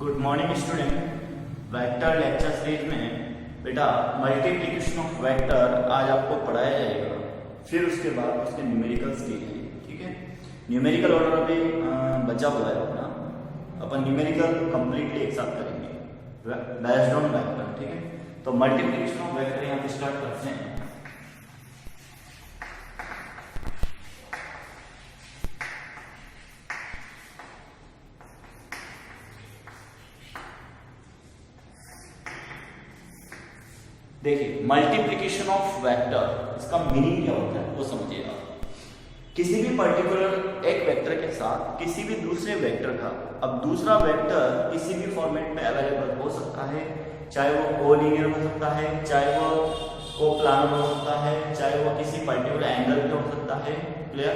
Good morning student. Vector lecture series में बेटा multiplication of vector आज आपको पढ़ाया जाएगा। फिर उसके बाद उसके न्यूमेरिकल्स के लिए, ठीक है। न्यूमेरिकल ऑर्डर अभी बचा हुआ है अपना, अपन न्यूमेरिकल कंप्लीटली एक साथ करेंगे बेस्ड ऑन वेक्टर, ठीक है। तो मल्टीप्लिकेशन ऑफ वेक्टर यहाँ पे स्टार्ट करते हैं। देखिए मल्टीप्लिकेशन ऑफ वेक्टर, इसका मीनिंग क्या होता है वो समझिएगा। किसी भी पर्टिकुलर एक वेक्टर के साथ किसी भी दूसरे वेक्टर का, अब दूसरा वेक्टर किसी भी फॉर्मेट में अवेलेबल हो सकता है, चाहे वो कोलिनियर हो सकता है, चाहे वो कोप्लानर हो सकता है, चाहे वो किसी पर्टिकुलर एंगल पे हो सकता है। क्लियर?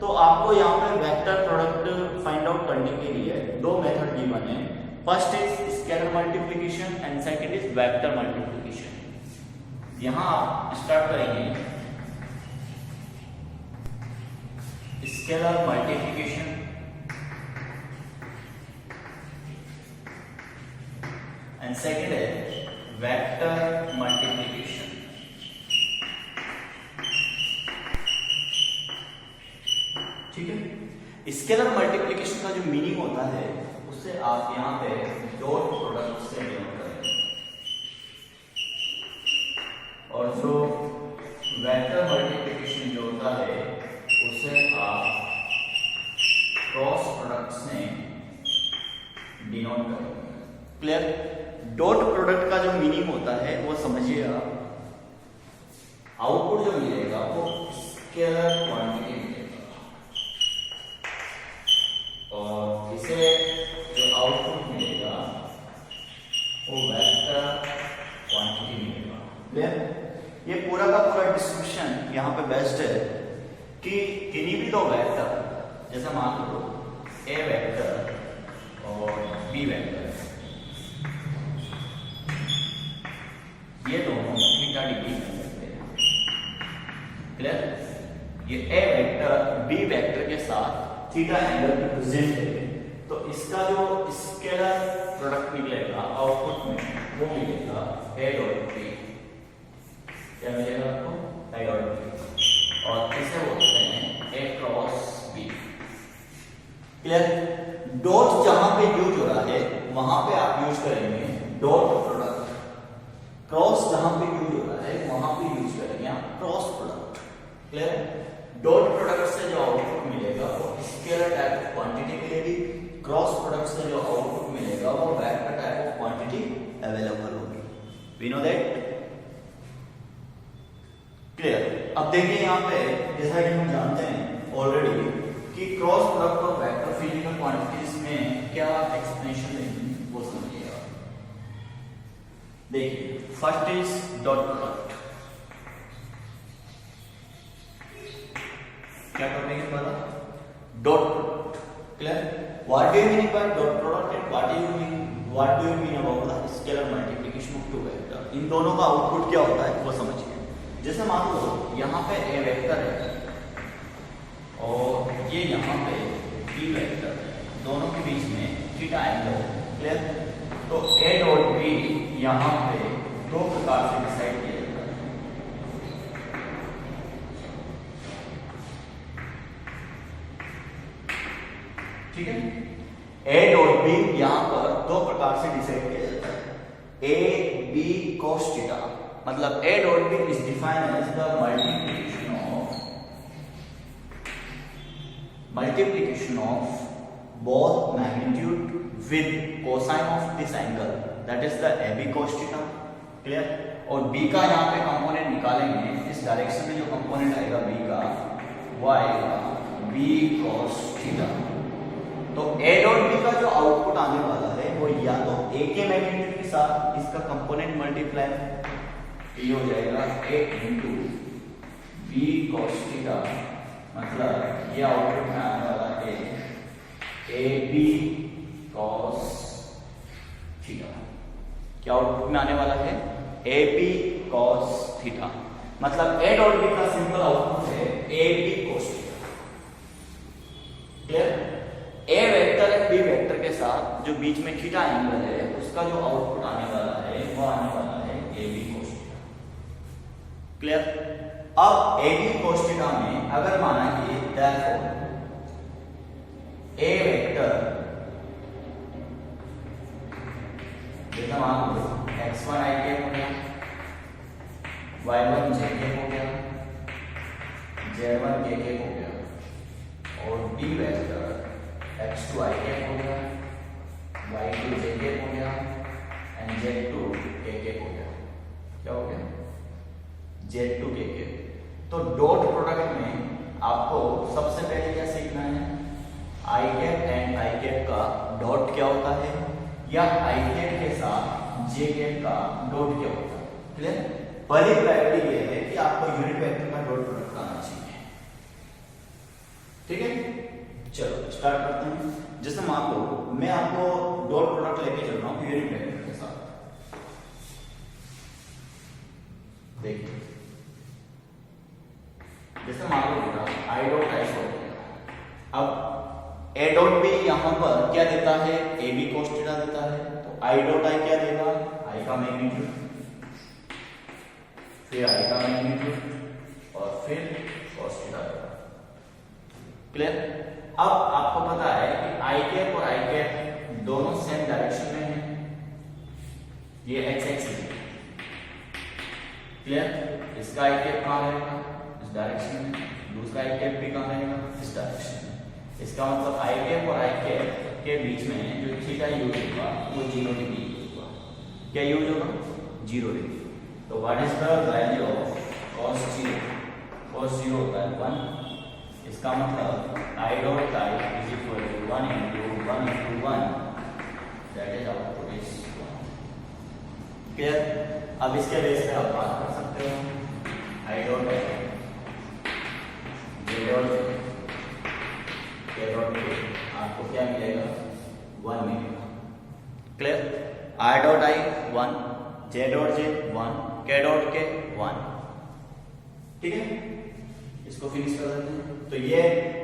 तो आपको यहाँ पे वेक्टर प्रोडक्ट फाइंड आउट करने के लिए दो मेथड गिवन है। First is scalar multiplication and second is vector multiplication. यहां आप स्टार्ट करेंगे स्केलर मल्टीप्लिकेशन एंड सेकंड है वेक्टर मल्टीप्लिकेशन। ठीक है। स्केलर मल्टीप्लिकेशन का जो मीनिंग होता है उससे आप यहां पे डॉट प्रोडक्ट से डिनोट करेंगे, और जो वेक्टर मल्टीप्लिकेशन जो होता है उसे आप क्रॉस प्रोडक्ट से डिनोट करेंगे। क्लियर? डॉट प्रोडक्ट का जो मीनिंग होता है वो समझिएगा, आउटपुट जो मिलेगा वो स्केलर क्वांटिटी मिलेगा, और इसे जो आउटपुट मिलेगा वो वेक्टर क्वांटिटी मिलेगा। क्लियर? ये पूरा का पूरा डिस्क्रिप्शन यहाँ पे बेस्ट है कि किन्हीं भी दो वेक्टर, जैसे मान लो ए वेक्टर और बी वेक्टर, ये दोनों थीटा डिग्री कर सकते हैं। क्लियर? ये ए वेक्टर बी वेक्टर के साथ थीटा एंगल रिप्रेजेंट है, तो इसका जो स्केलर प्रोडक्ट निकलेगा आउटपुट में वो मिलेगा ए डॉट बी। क्या मिलेगा आपको? ए डॉट बी, और इसे बोलते हैं ए क्रॉस बी। क्लियर? डॉट जहां पे यूज हो रहा है वहां पे आप यूज करेंगे डॉट प्रोडक्ट, क्रॉस जहां पे यूज हो रहा है वहां पे यूज करेंगे आप cross product. Clear? Dot product से जो आउटपुट मिलेगा वो स्केलर टाइप ऑफ क्वांटिटी मिलेगी, क्रॉस प्रोडक्ट से जो आउटपुट मिलेगा वो vector type of quantity available होगी। We know that. क्लियर? अब देखिए यहाँ पे जैसा कि हम जानते हैं ऑलरेडी कि क्रॉस प्रोडक्ट और वेक्टर फिजिकल क्वांटिटीज में क्या एक्सप्लेनेशन देंगे वो समझिएगा। देखिए फर्स्ट इज डॉट प्रोडक्ट। क्या करने के बाद dot product. Clear? What do you mean by dot product and what do you mean about the scalar multiplication of two vector? इन दोनों का आउटपुट क्या होता है वो समझिए। जैसे मान लो यहाँ पे ए वेक्टर है और ये यहाँ पे बी वेक्टर है, दोनों के बीच में थीटा एंगल है। क्लियर? तो ए डॉट बी यहाँ पे दो प्रकार से डिसाइड किया जाता है। ठीक है? ए डॉट बी यहाँ पर दो प्रकार से डिसाइड किया जाता है। ए बी cos थीटा, मतलब a dot b is defined as the multiplication of both magnitude with cosine of this angle, that is the ab cos theta. Clear? और b का यहाँ पे कंपोनेंट निकालेंगे, इस डायरेक्शन में जो कंपोनेंट आएगा b का वो आएगा b cos theta। तो a dot b का जो आउटपुट आने वाला है वो या तो a के मैग्नीट्यूड के साथ इसका कंपोनेंट मल्टीप्लाई, ये हो जाएगा a into B cos theta, मतलब ये आउटपुट में आने वाला है ए बी कॉस थीटा। क्या आउटपुट में आने वाला है? ए बी कॉस थीटा, मतलब ए डॉट बी का सिंपल आउटपुट है A B cos theta. Clear? A vector B vector के साथ जो बीच में थीटा एंगल है उसका जो आउटपुट आने वाला है वो आने वाला है AB cos थीटा। क्लियर? अब AB cos थीटा में अगर माना कि therefore A वेक्टर जैसा मान लो x1 i कैप हो गया, y1 j कैप हो गया, z1 k कैप हो गया और B vector x2 i cap हो गया, y2 j कैप हो गया एंड z2 k कैप हो गया। क्या हो गया? z2 k cap. तो डॉट प्रोडक्ट में आपको सबसे पहले क्या सीखना है? i cap and i cap का डॉट क्या होता है या i कैप के साथ j कैप का डॉट क्या होता है। क्लियर? पहली प्रायोरिटी ये है कि आपको यूनिट वेक्टर का डॉट प्रोडक्ट आना चाहिए। ठीक है, चलो स्टार्ट करते हैं। जैसे मान लो मैं आपको डॉट प्रोडक्ट लेके चल रहा हूं यूनिट वेक्टर के साथ। देखिए जैसे मान लो बेटा i डॉट i हो गया। अब a डॉट b यहां पर क्या देता है? AB cos थीटा देता है। तो i डॉट i क्या देगा? i का मैग्नीट्यूड, फिर i का मैग्नीट्यूड और फिर cos थीटा देगा। क्लियर? अब आपको पता है कि i कैप और i कैप दोनों सेम डायरेक्शन में हैं। ये x एक्सिस है। क्लियर? इसका i कैप कहां रहेगा? इस डायरेक्शन में। दूसरा i कैप भी कहां रहेगा? इस डायरेक्शन में। इसका मतलब i कैप और i कैप के बीच में जो थीटा यूज होगा वो 0 डिग्री होगा। क्या यूज होगा? 0 डिग्री। तो what is the value of cos 0? cos 0 होता है 1। इसका मतलब i dot i is equal to 1 into 1 that is output is 1। Clear? अब इसके बेस पे आप बात कर सकते हो। i dot i j dot k dot k आपको क्या मिलेगा? 1 मिलेगा। Clear? i dot i 1, j dot j 1, k dot k 1। ठीक है, इसको फिनिश कर देते हैं। तो ये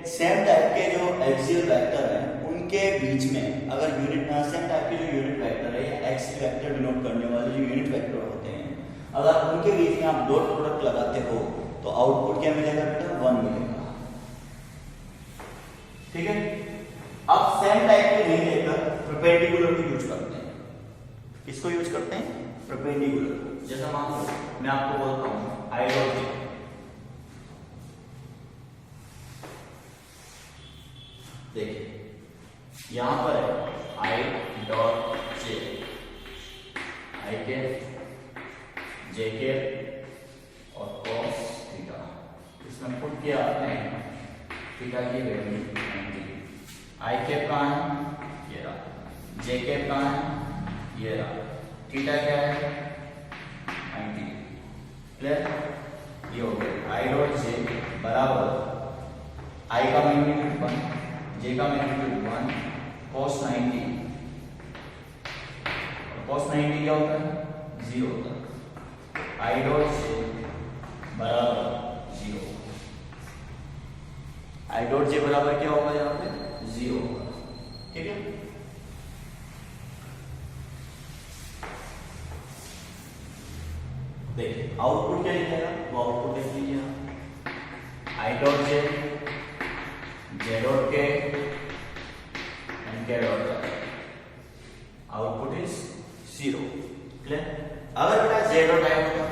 सेम टाइप के जो एक्सियल वेक्टर हैं उनके बीच में अगर यूनिट सेम टाइप के जो यूनिट वेक्टर है या एक्स वेक्टर डिनोट करने वाले जो यूनिट वेक्टर होते हैं, अगर उनके बीच में आप डॉट प्रोडक्ट लगाते हो तो आउटपुट क्या मिलेगा बेटा? 1 मिलेगा। ठीक है, अब सेम टाइप के नहीं लेकर परपेंडिकुलर को यूज करते हैं। किसको यूज करते हैं? परपेंडिकुलर। जैसा मान लो मैं आपको बोलता हूं i डॉट j। देखिए यहां पर है i dot j, i cap j cap और cos थीटा। इसमें पुट किया आपने थीटा की वैल्यू 90। i कैप कहां है? ये रहा। j कैप कहां है? ये रहा। थीटा क्या है? 90। क्लियर? ये हो गया i डॉट j बराबर i का मैग्नीट्यूड 1, j का मैग्नीट्यूड 1 cos 90। cos 90 क्या होता है? 0 होता है। i डॉट j बराबर 0। i डॉट j बराबर क्या होगा? यहाँ पे 0 होगा। ठीक है, देखिए आउटपुट क्या निकलेगा? वो आउटपुट देख लीजिए आप। i dot j, j dot k and k dot k। Output is 0। Clear? अगर बेटा j डॉट i होता,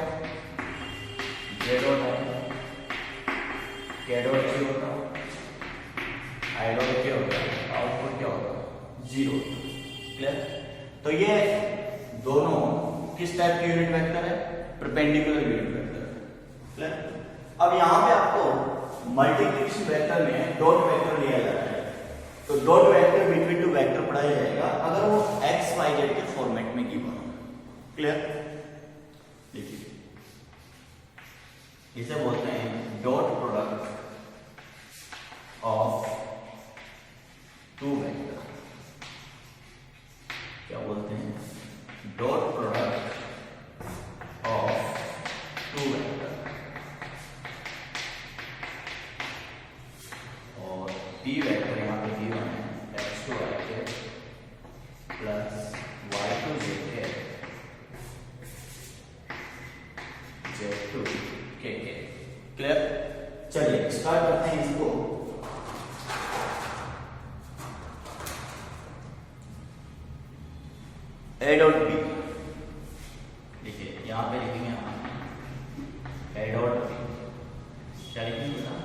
j dot i k dot k होता, i डॉट k होता, आउटपुट क्या होता? 0। क्लियर? तो ये दोनों किस टाइप के यूनिट वेक्टर है? Perpendicular unit vector. क्लियर? अब यहां पे आपको मल्टीप्लिकेशन वेक्टर में डॉट वेक्टर लिया जाता है। तो dot vector between two vector पढ़ाया जाएगा अगर वो x y z के फॉर्मेट में गिवन हो। क्लियर? देखिए इसे बोलते हैं dot product of two vector. क्या बोलते हैं? Dot product of two vector. और p वेक्टर यहां पे गिवन है x2 i cap plus y2 j k z2 k k। Clear? चलिए स्टार्ट करते हैं इसको। ए डॉट बी, देखिए यहां पे लिखेंगे हम ए डॉट बी। क्या लिखेंगे बेटा?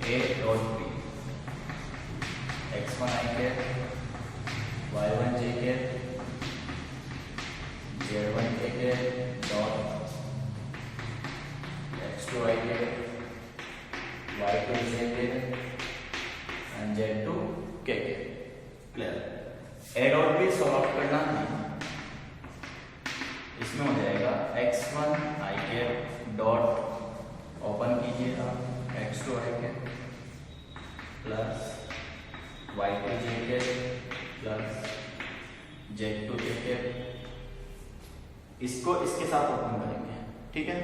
ए डॉट बी x1 i के y1 j के z1 k के डॉट x2 i के y2 j के एंड z2 k के। Clear? A dot B solve out करना है, इसमें हो जाएगा x1 i के डॉट ओपन कीजिएगा x2 i के प्लस y2 j के प्लस z2 के। इसको इसके साथ ओपन करेंगे, ठीक है।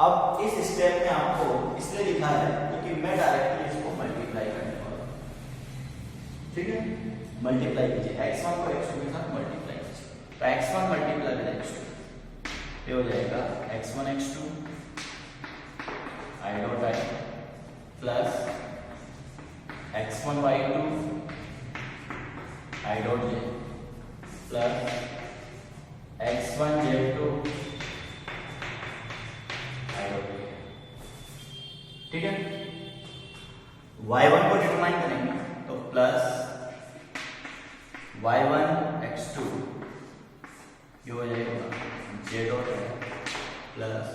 अब इस स्टेप में आपको इसलिए लिखा है क्योंकि मैं डायरेक्टली इसको मल्टीप्लाई करने वाला हूं, ठीक है। मल्टीप्लाई कीजिए x1 को x2 के साथ मल्टीप्लाई कीजिए, तो x1 मल्टीप्लाई विद x2 ये हो जाएगा x1 x2 i dot i plus x1 y2 i dot j plus x1 z2 i dot j। ठीक है, y1 को डिटरमाइन करेंगे तो प्लस y1 x2 ये हो जाएगा j dot plus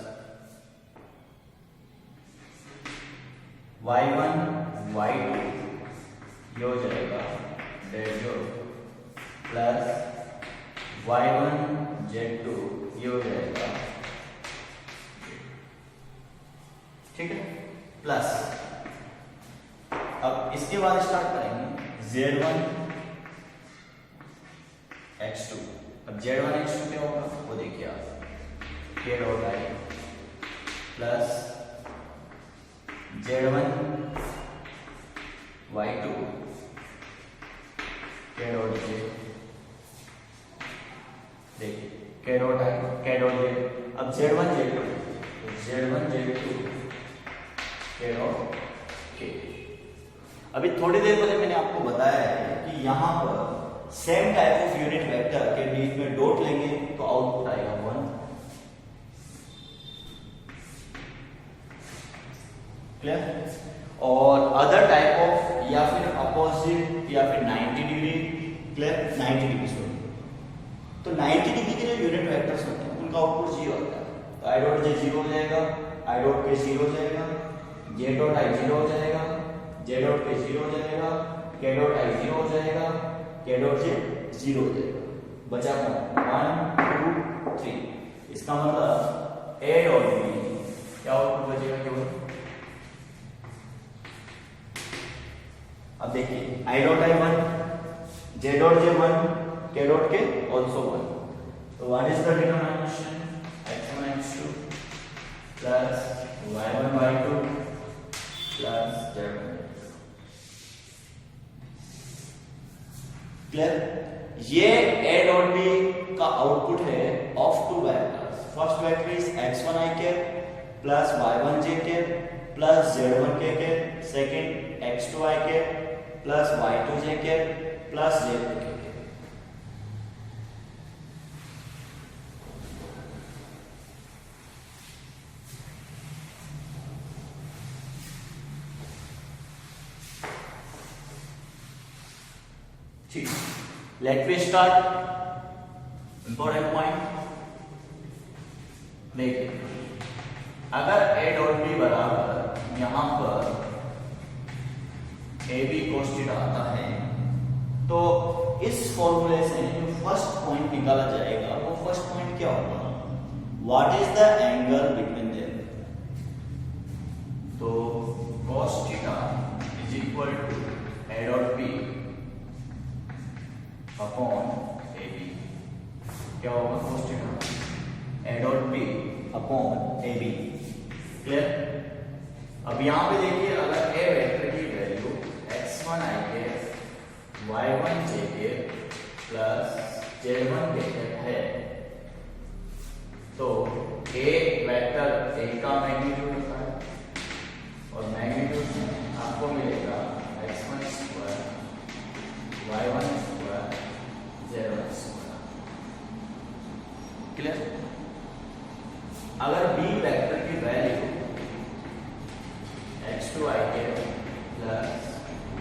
y1 y2 ये हो जाएगा z प्लस y1 z2 ये हो जाएगा, ठीक है। प्लस अब इसके बाद स्टार्ट करेंगे z1 x2। अब z1 x2 क्या होगा वो देखिए आप, k dot i plus z1 y2 k dot j, देखिए k dot i k dot j। अब z1 z2 तो z1 z2 k dot k। अभी थोड़ी देर पहले मैंने आपको बताया है कि यहां पर same type of unit vector के बीच में डॉट लेंगे तो आउटपुट आएगा 1। क्लियर? और अदर टाइप ऑफ या फिर अपोजिट या फिर 90 डिग्री, क्लियर, 90 डिग्री सॉरी, तो 90 डिग्री के जो यूनिट वेक्टर्स होते हैं उनका आउटपुट 0 होता है। तो आई डॉट जे 0 हो जाएगा, आई डॉट के 0 हो जाएगा, जे डॉट आई 0 हो जाएगा, जे डॉट के 0 हो जाएगा, के डॉट आई 0 हो जाएगा, के डॉट जे 0 हो जाएगा। बचा कौन 1 2 3। इसका मतलब ए डॉट बी क्या आउटपुट बचेगा केवल। अब देखिए I dot I 1, J dot J 1, के डॉट के ऑल्सो 1। तो what is the determination x1 x2 plus y1 y2 plus z1। Clear? ये a डॉट b का आउटपुट है of two vectors. First vector is x1 i के plus y1 j के plus z1 k के, second x2 i के plus y2 j के plus z2 k के। ठीक, let me start. Important point देखिए, अगर a डॉट b बराबर यहां पर ए बी cos थीटा आता है तो इस फॉर्मूले से जो फर्स्ट पॉइंट निकाला जाएगा वो फर्स्ट पॉइंट क्या होगा, what is the angle between them. तो cos theta is equal to a dot b upon A B. क्या होगा cos theta a dot b upon A B. Clear? अब यहां पे देखिए, अगर a वेक्टर की वैल्यू x1 i के y1 j के प्लस Z1 वेक्टर है, तो A वेक्टर A का मैग्नीट्यूड होता है और मैग्नीट्यूड में आपको मिलेगा x1 square y1 square z1 square. Clear? अगर B वेक्टर की वैल्यू x2 i के प्लस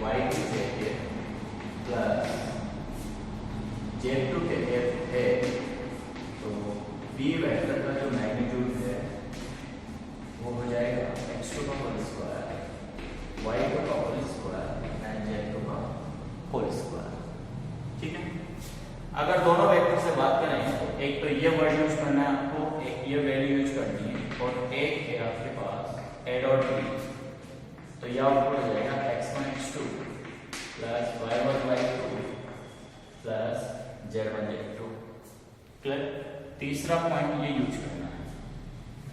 y2 j के प्लस z2 के है, तो B वेक्टर का जो मैग्नीट्यूड है वो हो जाएगा x2 का होल स्क्वायर y2 का होल स्क्वायर एंड z2 का होल स्क्वायर। ठीक है? अगर दोनों वेक्टर से बात करें तो एक तो ये वर्ड यूज करना है आपको, एक ये वैल्यू यूज करनी है, और एक है आपके पास a डॉट b, तो यह आउटपुट हो जाएगा x1 x2 plus y1 y2 plus z1 z2। Clear? तीसरा पॉइंट ये यूज करना है,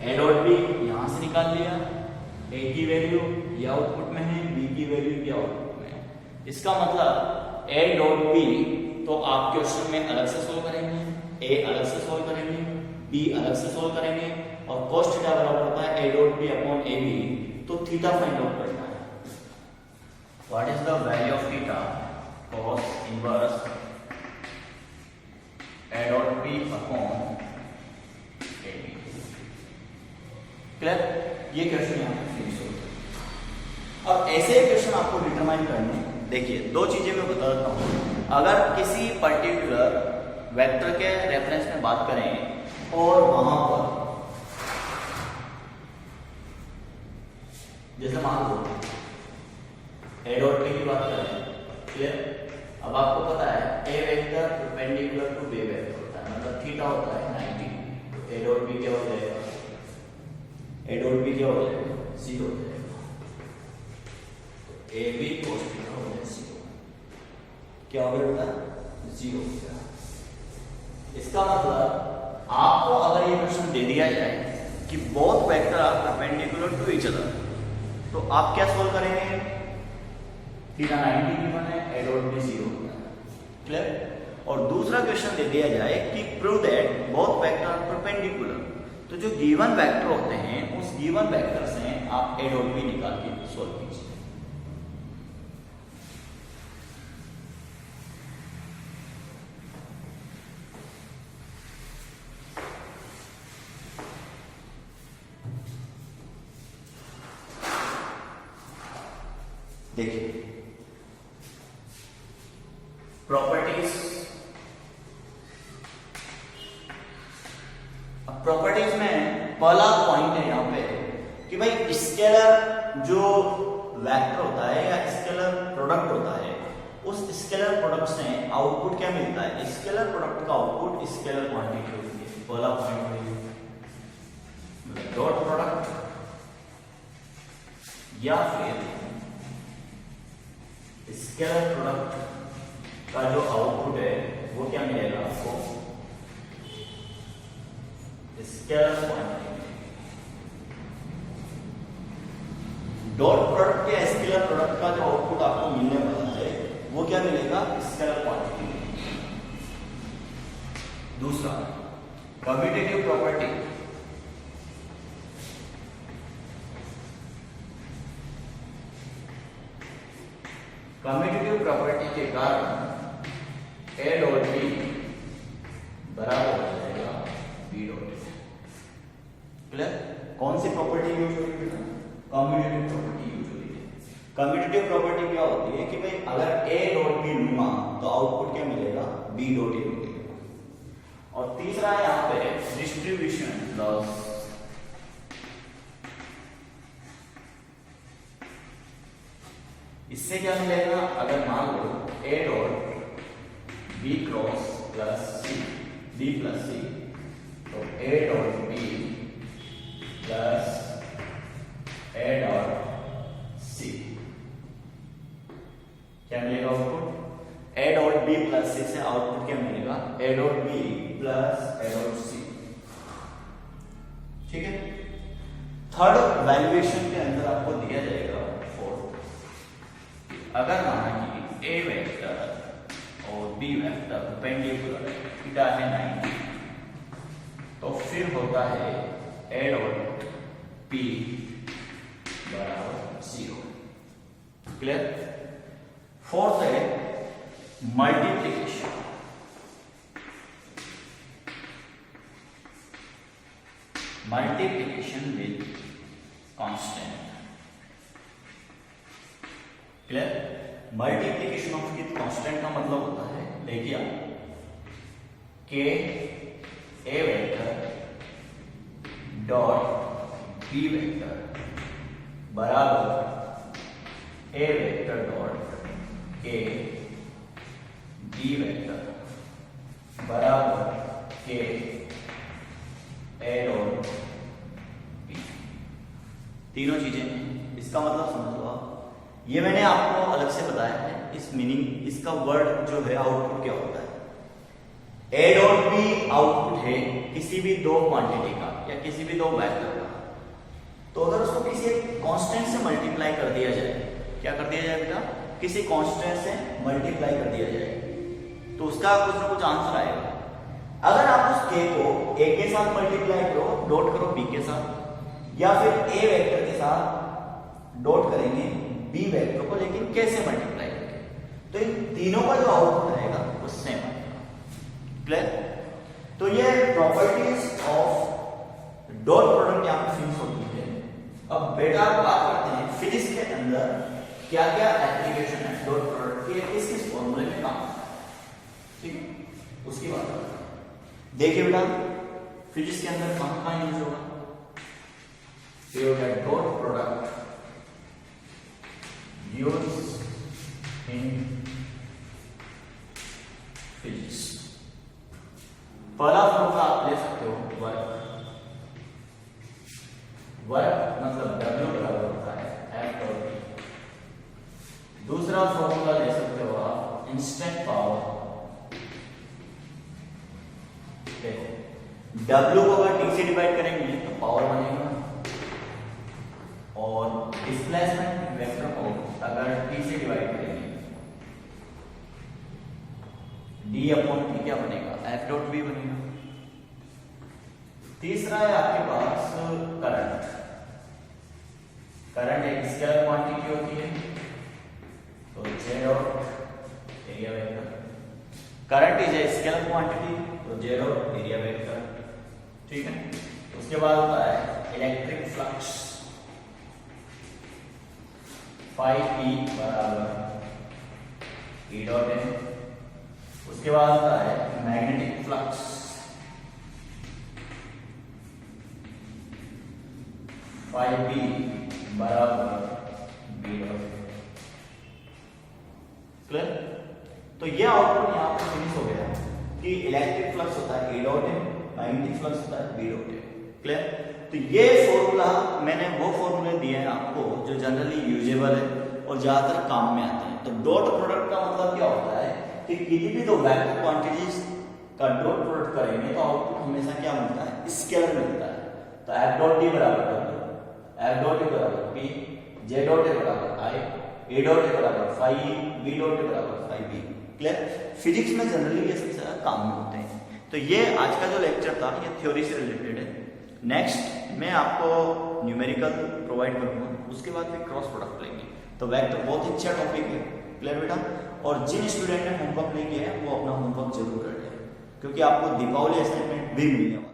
a डॉट b यहां से निकाल लिया, a की वैल्यू ये आउटपुट में है, b की वैल्यू ये आउटपुट में है। इसका मतलब a डॉट b तो आप क्वेश्चन में अलग से सोल्व करेंगे, a अलग से सोल्व करेंगे, b अलग से सोल्व करेंगे, और cos थीटा बराबर होता है a dot b upon a b, तो थीटा फाइंड आउट करना है। What is the value of theta? cos inverse a dot b upon a b। Clear? ये क्वेश्चन यहाँ पे फिनिश हो गया। अब ऐसे क्वेश्चन आपको डिटरमाइन करने, देखिए दो चीजें मैं बता देता हूँ। अगर किसी पर्टिकुलर वेक्टर के रेफरेंस में बात करें और वहां पर जैसे मान लो a डॉट b की बात करें, क्लियर? अब आपको पता है a vector perpendicular to b vector होता है, मतलब थीटा होता है 90, तो a डॉट b क्या हो जाएगा? a डॉट b क्या हो जाएगा? 0 हो जाएगा, तो a b cos थीटा हो जाएगा 0। क्या हो गया? 0 हो गया। इसका मतलब आपको अगर ये क्वेश्चन दे दिया जाए कि both vector are perpendicular to each other, तो आप क्या सोल्व करेंगे? थीटा 90 गिवन है, a डॉट b 0 होता है। क्लियर? और दूसरा क्वेश्चन दे दिया जाए कि prove that both vector are perpendicular, तो जो गिवन वेक्टर होते हैं उस गिवन वेक्टर से आप a डॉट b निकाल के सोल्व कीजिए। देखिए प्रॉपर्टीज, अब प्रॉपर्टीज में पहला पॉइंट है यहाँ पे कि भाई स्केलर जो वेक्टर होता है या स्केलर प्रोडक्ट होता है, उस स्केलर प्रोडक्ट से आउटपुट क्या मिलता है? स्केलर प्रोडक्ट का आउटपुट स्केलर क्वांटिटी होती है। पहला पॉइंट है डॉट प्रोडक्ट या फिर स्केलर प्रोडक्ट का जो आउटपुट है वो क्या मिलेगा आपको? Scalar quantity. डॉट प्रोडक्ट या स्केलर प्रोडक्ट का जो आउटपुट आपको मिलने वाला है वो क्या मिलेगा? Scalar quantity. दूसरा कम्यूटेटिव प्रॉपर्टी, कम्यूटेटिव प्रॉपर्टी के कारण a डॉट b बराबर हो जाएगा b डॉट a। क्लियर? कौन सी प्रॉपर्टी यूज हो रही है? कम्यूटेटिव प्रॉपर्टी यूज हो रही है। कम्यूटेटिव प्रॉपर्टी क्या होती है कि भाई अगर a डॉट b लूंगा तो आउटपुट क्या मिलेगा? b डॉट a मिलेगा। और तीसरा है यहाँ पे डिस्ट्रीब्यूशन लॉस। इससे क्या मिलेगा? अगर मान लो a dot b cross plus c b plus c, तो a dot b plus a dot c क्या मिलेगा output? a dot b plus c से आउटपुट क्या मिलेगा? a dot b plus a dot c। ठीक है? थर्ड वैल्यूएशन के अंदर आपको दिया जाएगा अगर माना कि a वेक्टर और बी वेक्टर परपेंडिकुलर है, थीटा है 90, तो फिर होता है ए डॉट पी बराबर 0। क्लियर? फोर्थ है multiplication. Multiplication with constant. Clear? Multiplication of with constant का मतलब होता है, देखिए के ए वेक्टर डॉट बी वेक्टर बराबर ए वेक्टर डॉट के बी वेक्टर बराबर के ए डॉट बी। तीनों चीजें हैं। इसका मतलब समझ लो आप, ये मैंने आपको अलग से बताया है। इस मीनिंग, इसका वर्ड जो है आउटपुट क्या होता है। ए डॉट बी आउटपुट है किसी भी दो क्वांटिटी का या किसी भी दो वेक्टर का। तो अगर उसको किसी एक कांस्टेंट से मल्टीप्लाई कर दिया जाए, क्या कर दिया जाए बेटा, किसी कांस्टेंट से मल्टीप्लाई कर दिया जाए, तो उसका कुछ ना कुछ आंसर आएगा। अगर आप उस के को ए के साथ मल्टीप्लाई करो, डॉट करो बी के साथ, या फिर ए वेक्टर के साथ डॉट करेंगे बी वेक्टर को, लेकिन कैसे मल्टीप्लाई करेंगे, तो इन तीनों का जो आउटपुट आएगा वो सेम आएगा। क्लियर? तो ये प्रॉपर्टीज ऑफ डॉट प्रोडक्ट यहां पर फिनिश होती है। अब बेटा बात करते हैं फिजिक्स के अंदर क्या क्या एप्लीकेशन है डॉट प्रोडक्ट के, किस किस फॉर्मूले में काम आता है, ठीक है, उसकी बात करते हैं। देखिए बेटा फिजिक्स के अंदर कहां यूज होगा, dot product use in physics. पहला फॉर्मूला आप ले सकते हो वर्क। वर्क मतलब W बराबर होता है F डॉट T। दूसरा फॉर्मूला ले सकते हो आप इंस्टेंट पावर। देखो W को अगर T से डिवाइड करेंगे तो पावर बनेगा, और डिस्प्लेसमेंट वेक्टर को अगर T से डिवाइड करेंगे D अपॉन T क्या बनेगा, F डॉट B बनेगा। तीसरा है आपके पास करंट। करंट एक स्केलर क्वांटिटी होती है, तो J dot area vector. Current is a scalar quantity, तो J डॉट एरिया वेक्टर, ठीक है। उसके बाद होता है इलेक्ट्रिक फ्लक्स, फाई P बराबर E डॉट N। उसके बाद होता है मैग्नेटिक फ्लक्स, फाई B बराबर B डॉट। क्लियर? तो ये आउटपुट यहाँ पर फिनिश हो गया कि इलेक्ट्रिक फ्लक्स होता है A dot N, magnetic flux होता है B डॉट N। क्लियर? तो ये फॉर्मूला मैंने वो फॉर्मूले दिए हैं आपको जो जनरली यूजेबल है और ज्यादातर काम में आते हैं। तो डॉट प्रोडक्ट का मतलब क्या होता है कि किसी भी दो वेक्टर क्वांटिटीज का डॉट प्रोडक्ट करेंगे तो आउटपुट हमेशा क्या मिलता है, स्केलर मिलता है। तो F डॉट D बराबर W, F डॉट E बराबर P, J डॉट A बराबर I, A डॉट A बराबर phi E, B dot A बराबर फाई B। क्लियर? फिजिक्स में जनरली ये सबसे ज्यादा काम में होते हैं। तो ये आज का जो लेक्चर था ये थ्योरी से रिलेटेड है। नेक्स्ट मैं आपको न्यूमेरिकल प्रोवाइड करूंगा, उसके बाद फिर क्रॉस प्रोडक्ट लेंगे। तो वेक्टर बहुत अच्छा टॉपिक है। क्लियर बेटा? और जिन स्टूडेंट ने होमवर्क नहीं किया है वो अपना होमवर्क जरूर कर ले, क्योंकि आपको दीपावली असाइनमेंट भी मिलने वाला है।